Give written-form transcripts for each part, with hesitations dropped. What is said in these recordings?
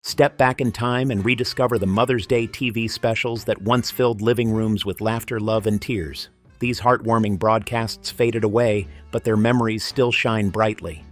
Step back in time and rediscover the Mother's Day TV specials that once filled living rooms with laughter, love, and tears. These heartwarming broadcasts faded away, but their memories still shine brightly.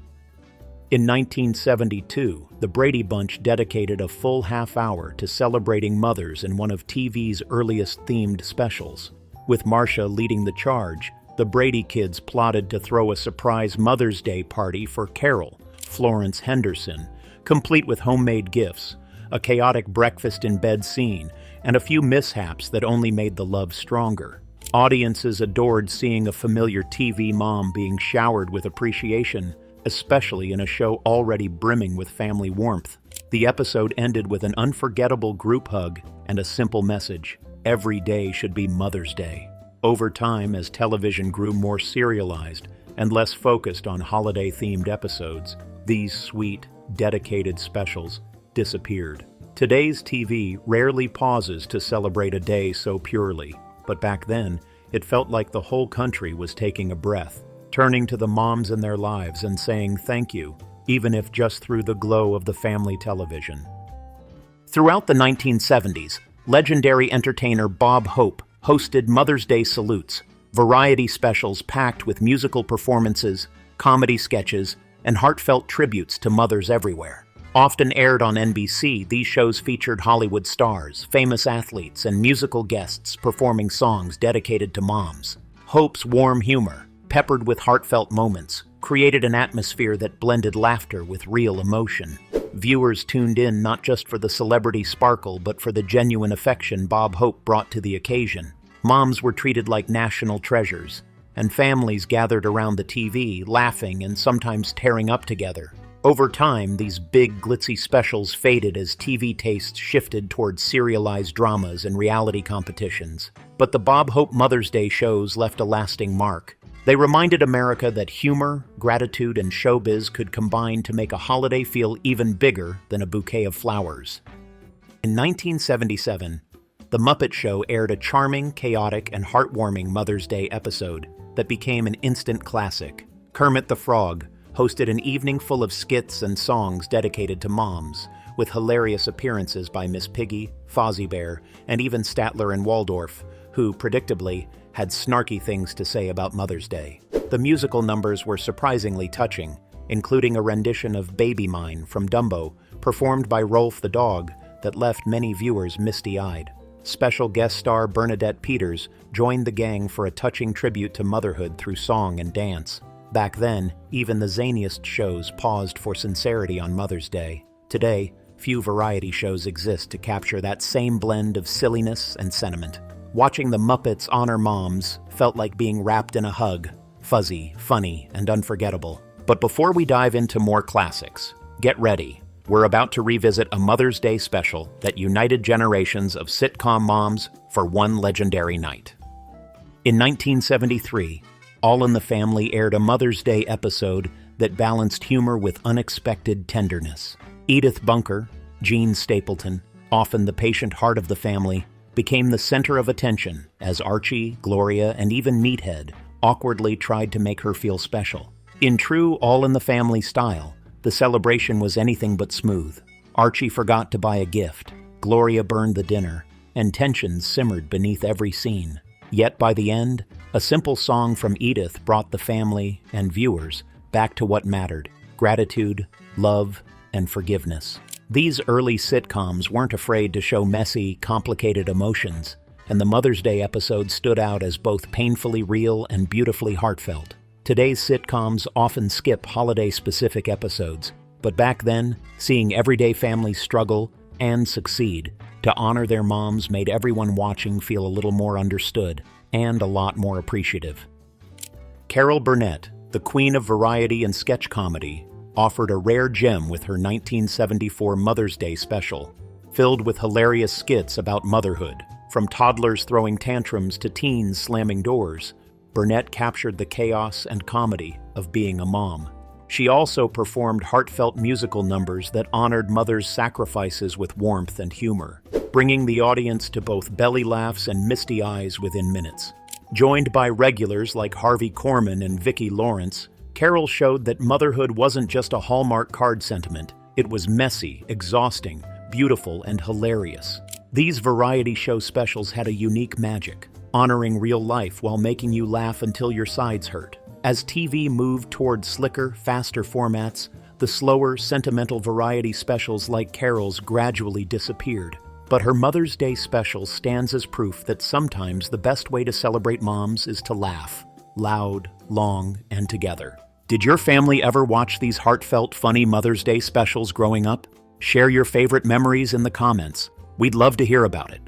In 1972, the Brady Bunch dedicated a full half hour to celebrating mothers in one of TV's earliest themed specials. With Marcia leading the charge, the Brady kids plotted to throw a surprise Mother's Day party for Carol, Florence Henderson, complete with homemade gifts, a chaotic breakfast-in-bed scene, and a few mishaps that only made the love stronger. Audiences adored seeing a familiar TV mom being showered with appreciation, especially in a show already brimming with family warmth. The episode ended with an unforgettable group hug and a simple message: every day should be Mother's Day. Over time, as television grew more serialized and less focused on holiday-themed episodes, these sweet, dedicated specials disappeared. Today's TV rarely pauses to celebrate a day so purely, but back then, it felt like the whole country was taking a breath, turning to the moms in their lives and saying thank you, even if just through the glow of the family television. Throughout the 1970s, legendary entertainer Bob Hope hosted Mother's Day salutes, variety specials packed with musical performances, comedy sketches, and heartfelt tributes to mothers everywhere. Often aired on NBC, these shows featured Hollywood stars, famous athletes, and musical guests performing songs dedicated to moms. Hope's warm humor, peppered with heartfelt moments, created an atmosphere that blended laughter with real emotion. Viewers tuned in not just for the celebrity sparkle, but for the genuine affection Bob Hope brought to the occasion. Moms were treated like national treasures, and families gathered around the TV, laughing and sometimes tearing up together. Over time, these big, glitzy specials faded as TV tastes shifted towards serialized dramas and reality competitions. But the Bob Hope Mother's Day shows left a lasting mark. They reminded America that humor, gratitude, and showbiz could combine to make a holiday feel even bigger than a bouquet of flowers. In 1977, The Muppet Show aired a charming, chaotic, and heartwarming Mother's Day episode that became an instant classic. Kermit the Frog hosted an evening full of skits and songs dedicated to moms, with hilarious appearances by Miss Piggy, Fozzie Bear, and even Statler and Waldorf, who, predictably, had snarky things to say about Mother's Day. The musical numbers were surprisingly touching, including a rendition of Baby Mine from Dumbo, performed by Rolf the dog, that left many viewers misty-eyed. Special guest star Bernadette Peters joined the gang for a touching tribute to motherhood through song and dance. Back then, even the zaniest shows paused for sincerity on Mother's Day. Today, few variety shows exist to capture that same blend of silliness and sentiment. Watching the Muppets honor moms felt like being wrapped in a hug, fuzzy, funny, and unforgettable. But before we dive into more classics, get ready. We're about to revisit a Mother's Day special that united generations of sitcom moms for one legendary night. In 1973, All in the Family aired a Mother's Day episode that balanced humor with unexpected tenderness. Edith Bunker, Jean Stapleton, often the patient heart of the family, became the center of attention as Archie, Gloria, and even Meathead awkwardly tried to make her feel special. In true All in the Family style, the celebration was anything but smooth. Archie forgot to buy a gift, Gloria burned the dinner, and tensions simmered beneath every scene. Yet by the end, a simple song from Edith brought the family and viewers back to what mattered: gratitude, love, and forgiveness. These early sitcoms weren't afraid to show messy, complicated emotions, and the Mother's Day episode stood out as both painfully real and beautifully heartfelt. Today's sitcoms often skip holiday-specific episodes, but back then, seeing everyday families struggle and succeed to honor their moms made everyone watching feel a little more understood and a lot more appreciative. Carol Burnett, the queen of variety and sketch comedy, offered a rare gem with her 1974 Mother's Day special, filled with hilarious skits about motherhood. From toddlers throwing tantrums to teens slamming doors, Burnett captured the chaos and comedy of being a mom. She also performed heartfelt musical numbers that honored mothers' sacrifices with warmth and humor, bringing the audience to both belly laughs and misty eyes within minutes. Joined by regulars like Harvey Korman and Vicki Lawrence, Carol showed that motherhood wasn't just a Hallmark card sentiment. It was messy, exhausting, beautiful and hilarious. These variety show specials had a unique magic, honoring real life while making you laugh until your sides hurt. As TV moved toward slicker, faster formats, the slower, sentimental variety specials like Carol's gradually disappeared. But her Mother's Day special stands as proof that sometimes the best way to celebrate moms is to laugh, loud, long, and together. Did your family ever watch these heartfelt, funny Mother's Day specials growing up? Share your favorite memories in the comments. We'd love to hear about it.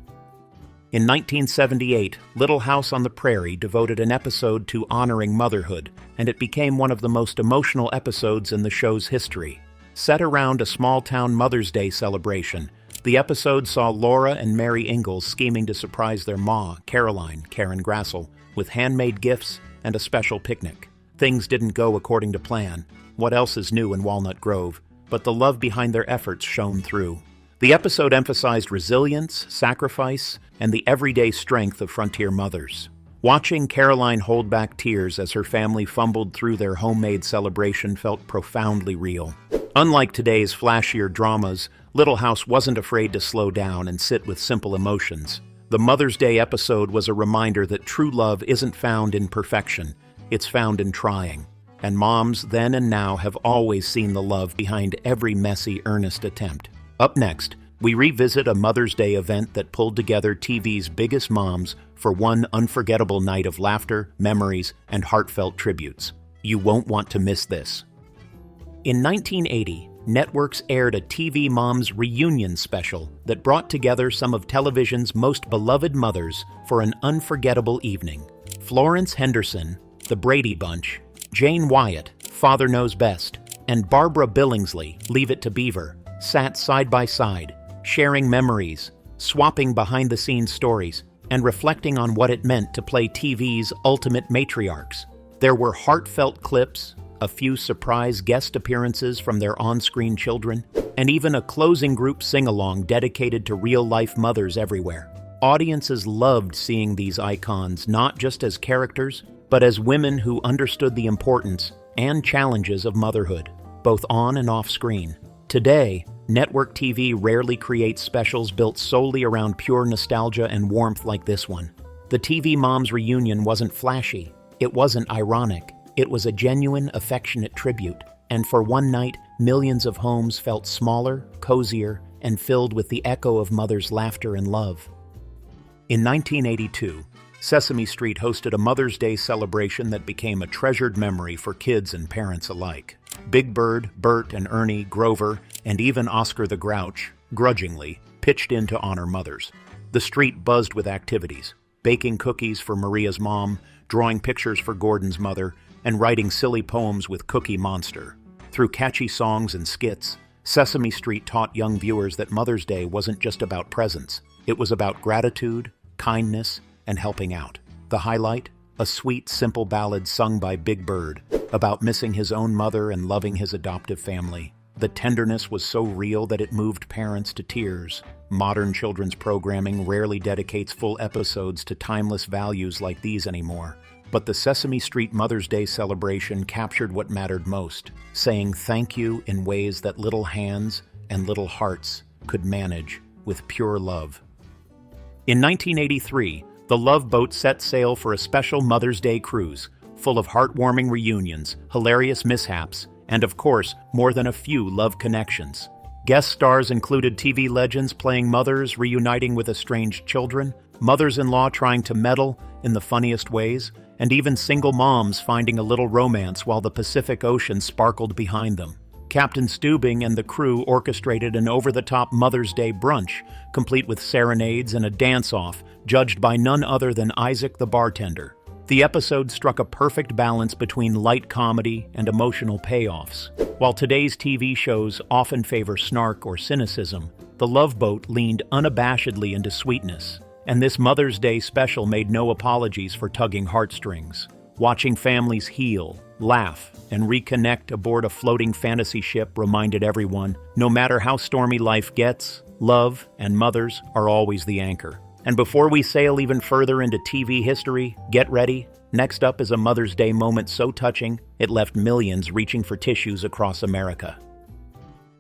In 1978, Little House on the Prairie devoted an episode to honoring motherhood, and it became one of the most emotional episodes in the show's history. Set around a small-town Mother's Day celebration, the episode saw Laura and Mary Ingalls scheming to surprise their ma, Karen Grassel, with handmade gifts and a special picnic. Things didn't go according to plan. What else is new in Walnut Grove? But the love behind their efforts shone through. The episode emphasized resilience, sacrifice, and the everyday strength of frontier mothers. Watching Caroline hold back tears as her family fumbled through their homemade celebration felt profoundly real. Unlike today's flashier dramas, Little House wasn't afraid to slow down and sit with simple emotions. The Mother's Day episode was a reminder that true love isn't found in perfection, it's found in trying. And moms then and now have always seen the love behind every messy, earnest attempt. Up next, we revisit a Mother's Day event that pulled together TV's biggest moms for one unforgettable night of laughter, memories, and heartfelt tributes. You won't want to miss this. In 1980, networks aired a TV Moms Reunion special that brought together some of television's most beloved mothers for an unforgettable evening. Florence Henderson, the Brady Bunch, Jane Wyatt, Father Knows Best, and Barbara Billingsley, Leave It to Beaver, sat side by side, sharing memories, swapping behind-the-scenes stories, and reflecting on what it meant to play TV's ultimate matriarchs. There were heartfelt clips, a few surprise guest appearances from their on-screen children, and even a closing group sing-along dedicated to real-life mothers everywhere. Audiences loved seeing these icons not just as characters, but as women who understood the importance and challenges of motherhood, both on and off screen. Today, network TV rarely creates specials built solely around pure nostalgia and warmth like this one. The TV Moms Reunion wasn't flashy, it wasn't ironic, it was a genuine, affectionate tribute. And for one night, millions of homes felt smaller, cozier, and filled with the echo of mothers' laughter and love. In 1982, Sesame Street hosted a Mother's Day celebration that became a treasured memory for kids and parents alike. Big Bird, Bert and Ernie, Grover, and even Oscar the Grouch, grudgingly, pitched in to honor mothers. The street buzzed with activities, baking cookies for Maria's mom, drawing pictures for Gordon's mother, and writing silly poems with Cookie Monster. Through catchy songs and skits, Sesame Street taught young viewers that Mother's Day wasn't just about presents. It was about gratitude, kindness, and helping out. The highlight? A sweet, simple ballad sung by Big Bird about missing his own mother and loving his adoptive family. The tenderness was so real that it moved parents to tears. Modern children's programming rarely dedicates full episodes to timeless values like these anymore. But the Sesame Street Mother's Day celebration captured what mattered most, saying thank you in ways that little hands and little hearts could manage with pure love. In 1983, the Love Boat set sail for a special Mother's Day cruise, full of heartwarming reunions, hilarious mishaps, and of course, more than a few love connections. Guest stars included TV legends playing mothers reuniting with estranged children, mothers-in-law trying to meddle in the funniest ways, and even single moms finding a little romance while the Pacific Ocean sparkled behind them. Captain Steubing and the crew orchestrated an over-the-top Mother's Day brunch, complete with serenades and a dance-off, judged by none other than Isaac the bartender. The episode struck a perfect balance between light comedy and emotional payoffs. While today's TV shows often favor snark or cynicism, The Love Boat leaned unabashedly into sweetness, and this Mother's Day special made no apologies for tugging heartstrings. Watching families heal, laugh, and reconnect aboard a floating fantasy ship reminded everyone, no matter how stormy life gets, love and mothers are always the anchor. And before we sail even further into TV history, get ready. Next up is a Mother's Day moment so touching, it left millions reaching for tissues across America.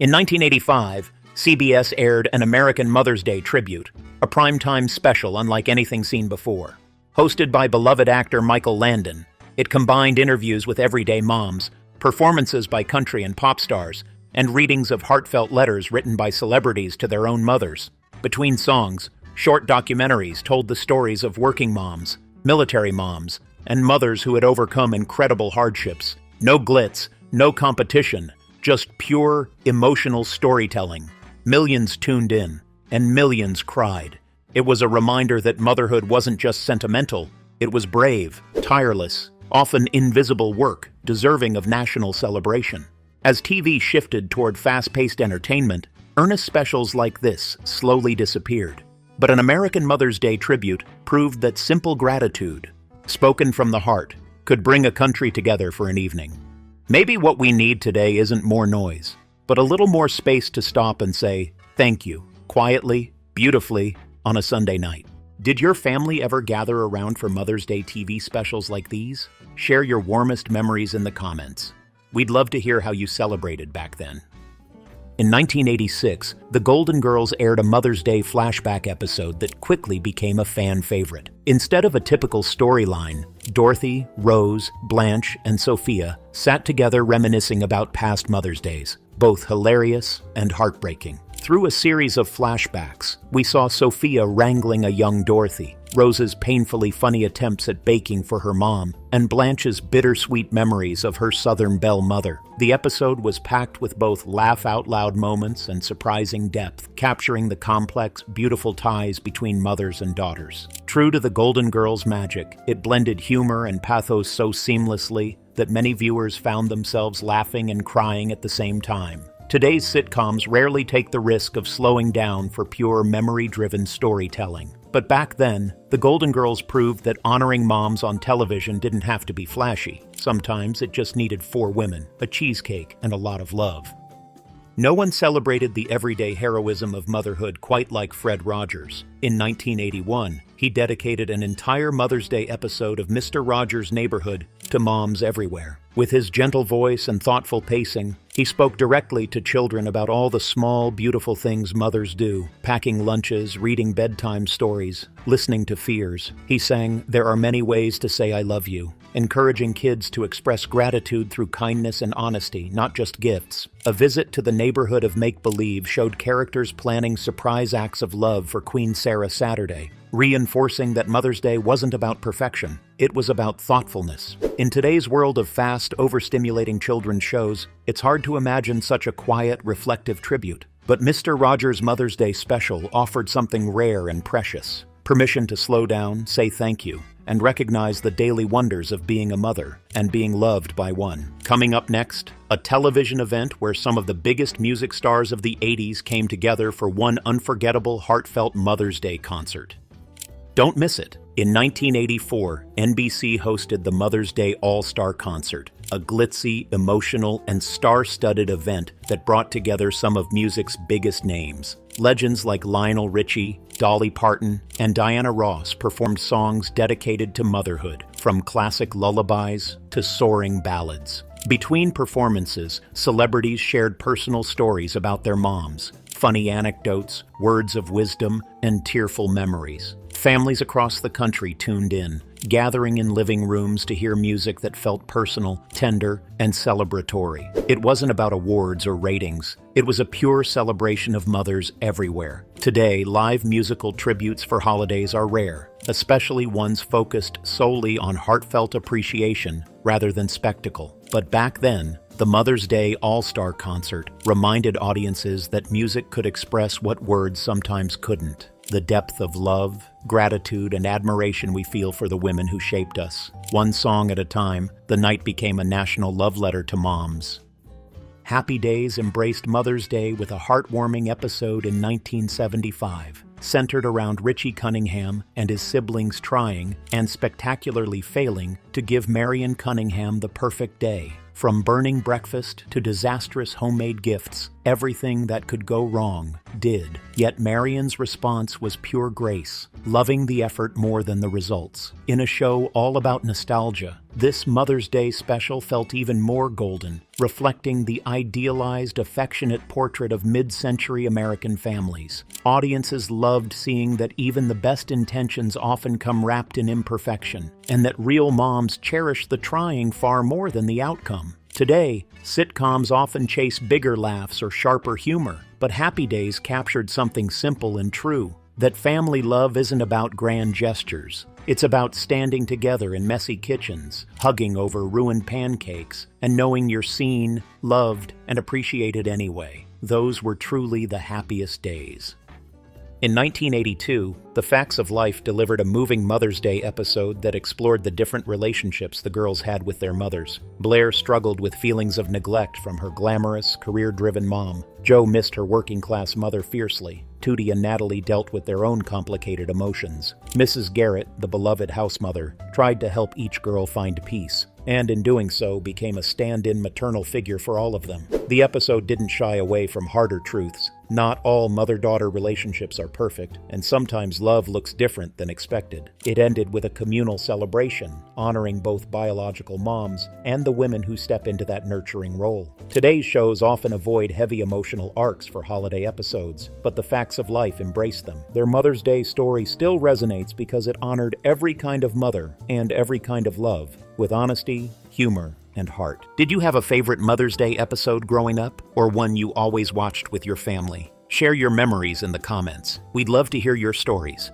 In 1985, CBS aired an American Mother's Day tribute, a primetime special unlike anything seen before. Hosted by beloved actor Michael Landon, it combined interviews with everyday moms, performances by country and pop stars, and readings of heartfelt letters written by celebrities to their own mothers. Between songs, short documentaries told the stories of working moms, military moms, and mothers who had overcome incredible hardships. No glitz, no competition, just pure, emotional storytelling. Millions tuned in, and millions cried. It was a reminder that motherhood wasn't just sentimental, it was brave, tireless, often invisible work, deserving of national celebration. As TV shifted toward fast-paced entertainment, earnest specials like this slowly disappeared. But an American Mother's Day tribute proved that simple gratitude, spoken from the heart, could bring a country together for an evening. Maybe what we need today isn't more noise, but a little more space to stop and say, thank you, quietly, beautifully, on a Sunday night. Did your family ever gather around for Mother's Day TV specials like these? Share your warmest memories in the comments. We'd love to hear how you celebrated back then. In 1986, the Golden Girls aired a Mother's Day flashback episode that quickly became a fan favorite. Instead of a typical storyline, Dorothy, Rose, Blanche, and Sophia sat together reminiscing about past Mother's Days, both hilarious and heartbreaking. Through a series of flashbacks, we saw Sophia wrangling a young Dorothy, Rose's painfully funny attempts at baking for her mom, and Blanche's bittersweet memories of her Southern belle mother. The episode was packed with both laugh-out-loud moments and surprising depth, capturing the complex, beautiful ties between mothers and daughters. True to the Golden Girls' magic, it blended humor and pathos so seamlessly that many viewers found themselves laughing and crying at the same time. Today's sitcoms rarely take the risk of slowing down for pure memory-driven storytelling. But back then, the Golden Girls proved that honoring moms on television didn't have to be flashy. Sometimes it just needed 4 women, a cheesecake, and a lot of love. No one celebrated the everyday heroism of motherhood quite like Fred Rogers. In 1981, he dedicated an entire Mother's Day episode of Mr. Rogers' Neighborhood to moms everywhere. With his gentle voice and thoughtful pacing, he spoke directly to children about all the small, beautiful things mothers do, packing lunches, reading bedtime stories, listening to fears. He sang, "There are many ways to say I love you," encouraging kids to express gratitude through kindness and honesty, not just gifts. A visit to the neighborhood of make-believe showed characters planning surprise acts of love for Queen Sarah Saturday, reinforcing that Mother's Day wasn't about perfection, it was about thoughtfulness. In today's world of fast, overstimulating children's shows, it's hard to imagine such a quiet, reflective tribute. But Mr. Rogers' Mother's Day special offered something rare and precious: permission to slow down, say thank you, and recognize the daily wonders of being a mother and being loved by one. Coming up next, a television event where some of the biggest music stars of the 80s came together for one unforgettable, heartfelt Mother's Day concert. Don't miss it. In 1984, NBC hosted the Mother's Day All-Star Concert, a glitzy, emotional, and star-studded event that brought together some of music's biggest names. Legends like Lionel Richie, Dolly Parton, and Diana Ross performed songs dedicated to motherhood, from classic lullabies to soaring ballads. Between performances, celebrities shared personal stories about their moms, funny anecdotes, words of wisdom, and tearful memories. Families across the country tuned in, gathering in living rooms to hear music that felt personal, tender, and celebratory. It wasn't about awards or ratings. It was a pure celebration of mothers everywhere. Today, live musical tributes for holidays are rare, especially ones focused solely on heartfelt appreciation rather than spectacle. But back then, the Mother's Day All-Star Concert reminded audiences that music could express what words sometimes couldn't: the depth of love, gratitude, and admiration we feel for the women who shaped us. One song at a time, the night became a national love letter to moms. Happy Days embraced Mother's Day with a heartwarming episode in 1975, centered around Richie Cunningham and his siblings trying, and spectacularly failing, to give Marion Cunningham the perfect day. From burning breakfast to disastrous homemade gifts, everything that could go wrong did. Yet Marion's response was pure grace, loving the effort more than the results. In a show all about nostalgia, this Mother's Day special felt even more golden, reflecting the idealized, affectionate portrait of mid-century American families. Audiences loved seeing that even the best intentions often come wrapped in imperfection, and that real moms cherish the trying far more than the outcome. Today, sitcoms often chase bigger laughs or sharper humor, but Happy Days captured something simple and true, that family love isn't about grand gestures. It's about standing together in messy kitchens, hugging over ruined pancakes, and knowing you're seen, loved, and appreciated anyway. Those were truly the happiest days. In 1982, The Facts of Life delivered a moving Mother's Day episode that explored the different relationships the girls had with their mothers. Blair struggled with feelings of neglect from her glamorous, career-driven mom. Jo missed her working-class mother fiercely. Tootie and Natalie dealt with their own complicated emotions. Mrs. Garrett, the beloved house mother, tried to help each girl find peace, and in doing so became a stand-in maternal figure for all of them. The episode didn't shy away from harder truths. Not all mother-daughter relationships are perfect, and sometimes love looks different than expected. It ended with a communal celebration, honoring both biological moms and the women who step into that nurturing role. Today's shows often avoid heavy emotional arcs for holiday episodes, but The Facts of Life embrace them. Their Mother's Day story still resonates because it honored every kind of mother and every kind of love, with honesty, humor, and heart. Did you have a favorite Mother's Day episode growing up, or one you always watched with your family? Share your memories in the comments. We'd love to hear your stories.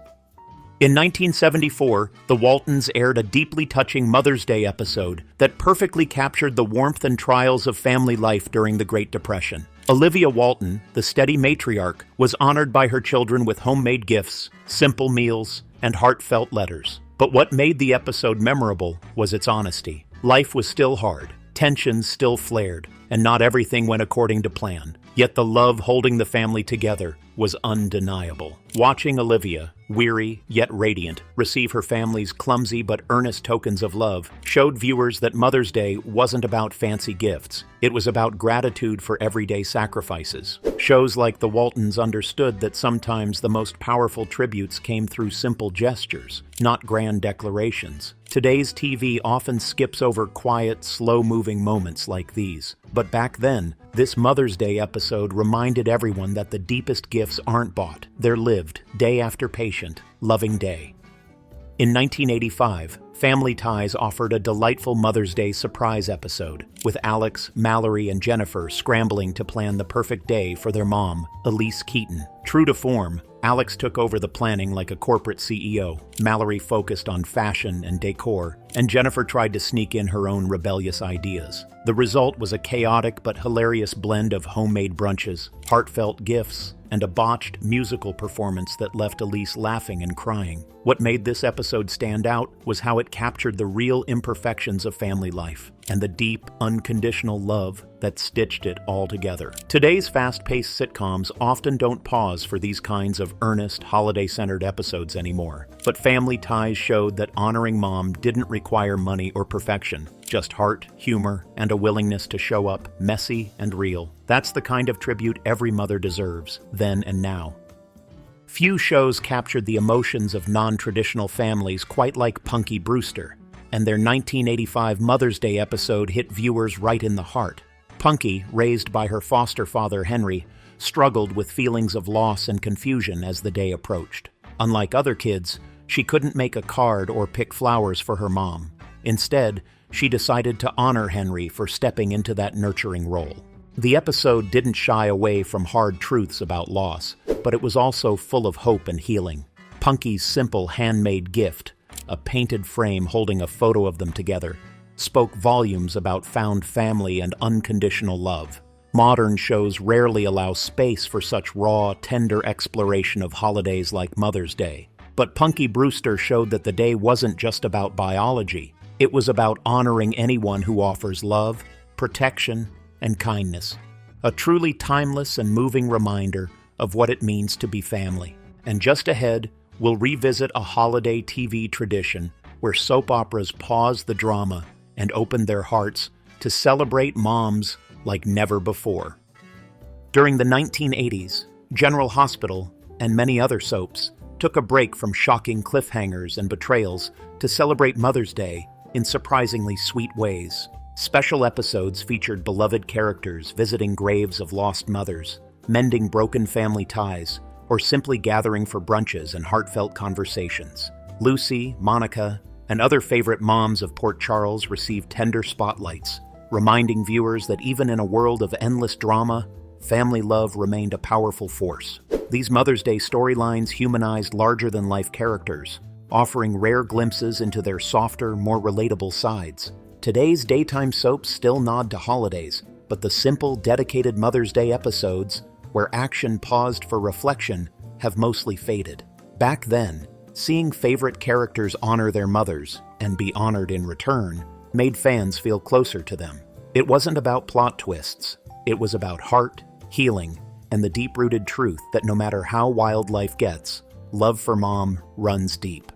In 1974, the Waltons aired a deeply touching Mother's Day episode that perfectly captured the warmth and trials of family life during the Great Depression. Olivia Walton, the steady matriarch, was honored by her children with homemade gifts, simple meals, and heartfelt letters. But what made the episode memorable was its honesty. Life was still hard, tensions still flared, and not everything went according to plan. Yet the love holding the family together was undeniable. Watching Olivia, weary yet radiant, receive her family's clumsy but earnest tokens of love showed viewers that Mother's Day wasn't about fancy gifts. It was about gratitude for everyday sacrifices. Shows like The Waltons understood that sometimes the most powerful tributes came through simple gestures, not grand declarations. Today's TV often skips over quiet, slow-moving moments like these. But back then, this Mother's Day episode reminded everyone that the deepest gifts aren't bought. They're lived, day after patient, loving day. In 1985, Family Ties offered a delightful Mother's Day surprise episode, with Alex, Mallory, and Jennifer scrambling to plan the perfect day for their mom, Elise Keaton. True to form, Alex took over the planning like a corporate CEO. Mallory focused on fashion and decor, and Jennifer tried to sneak in her own rebellious ideas. The result was a chaotic but hilarious blend of homemade brunches, heartfelt gifts, and a botched musical performance that left Elise laughing and crying. What made this episode stand out was how it captured the real imperfections of family life and the deep, unconditional love that stitched it all together. Today's fast-paced sitcoms often don't pause for these kinds of earnest, holiday-centered episodes anymore. But Family Ties showed that honoring mom didn't require money or perfection, just heart, humor, and a willingness to show up messy and real. That's the kind of tribute every mother deserves, then and now. Few shows captured the emotions of non-traditional families quite like Punky Brewster, and their 1985 Mother's Day episode hit viewers right in the heart. Punky, raised by her foster father Henry, struggled with feelings of loss and confusion as the day approached. Unlike other kids, she couldn't make a card or pick flowers for her mom. Instead, she decided to honor Henry for stepping into that nurturing role. The episode didn't shy away from hard truths about loss, but it was also full of hope and healing. Punky's simple handmade gift, a painted frame holding a photo of them together, spoke volumes about found family and unconditional love. Modern shows rarely allow space for such raw, tender exploration of holidays like Mother's Day. But Punky Brewster showed that the day wasn't just about biology. It was about honoring anyone who offers love, protection, and kindness. A truly timeless and moving reminder of what it means to be family. And just ahead, we'll revisit a holiday TV tradition where soap operas paused the drama and opened their hearts to celebrate moms like never before. During the 1980s, General Hospital and many other soaps took a break from shocking cliffhangers and betrayals to celebrate Mother's Day in surprisingly sweet ways. Special episodes featured beloved characters visiting graves of lost mothers, mending broken family ties, or simply gathering for brunches and heartfelt conversations. Lucy, Monica, and other favorite moms of Port Charles received tender spotlights, reminding viewers that even in a world of endless drama, family love remained a powerful force. These Mother's Day storylines humanized larger-than-life characters, offering rare glimpses into their softer, more relatable sides. Today's daytime soaps still nod to holidays, but the simple, dedicated Mother's Day episodes, where action paused for reflection, have mostly faded. Back then, seeing favorite characters honor their mothers and be honored in return made fans feel closer to them. It wasn't about plot twists. It was about heart, healing, and the deep-rooted truth that no matter how wild life gets, love for mom runs deep.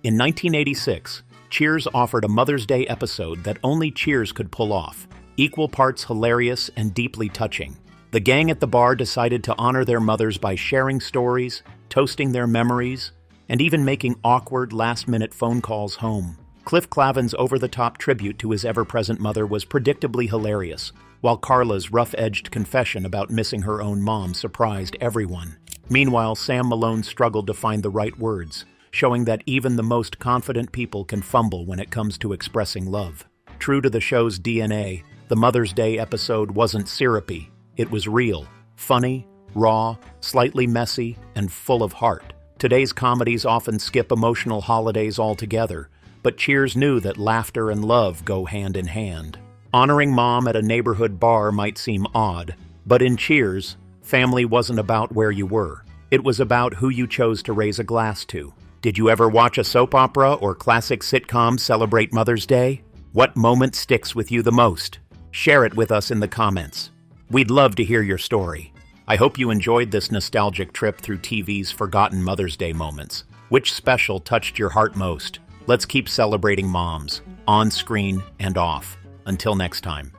In 1986, Cheers offered a Mother's Day episode that only Cheers could pull off, equal parts hilarious and deeply touching. The gang at the bar decided to honor their mothers by sharing stories, toasting their memories, and even making awkward last-minute phone calls home. Cliff Clavin's over-the-top tribute to his ever-present mother was predictably hilarious, while Carla's rough-edged confession about missing her own mom surprised everyone. Meanwhile, Sam Malone struggled to find the right words, showing that even the most confident people can fumble when it comes to expressing love. True to the show's DNA, the Mother's Day episode wasn't syrupy. It was real, funny, raw, slightly messy, and full of heart. Today's comedies often skip emotional holidays altogether, but Cheers knew that laughter and love go hand in hand. Honoring mom at a neighborhood bar might seem odd, but in Cheers, family wasn't about where you were. It was about who you chose to raise a glass to. Did you ever watch a soap opera or classic sitcom celebrate Mother's Day? What moment sticks with you the most? Share it with us in the comments. We'd love to hear your story. I hope you enjoyed this nostalgic trip through TV's forgotten Mother's Day moments. Which special touched your heart most? Let's keep celebrating moms, on screen and off. Until next time.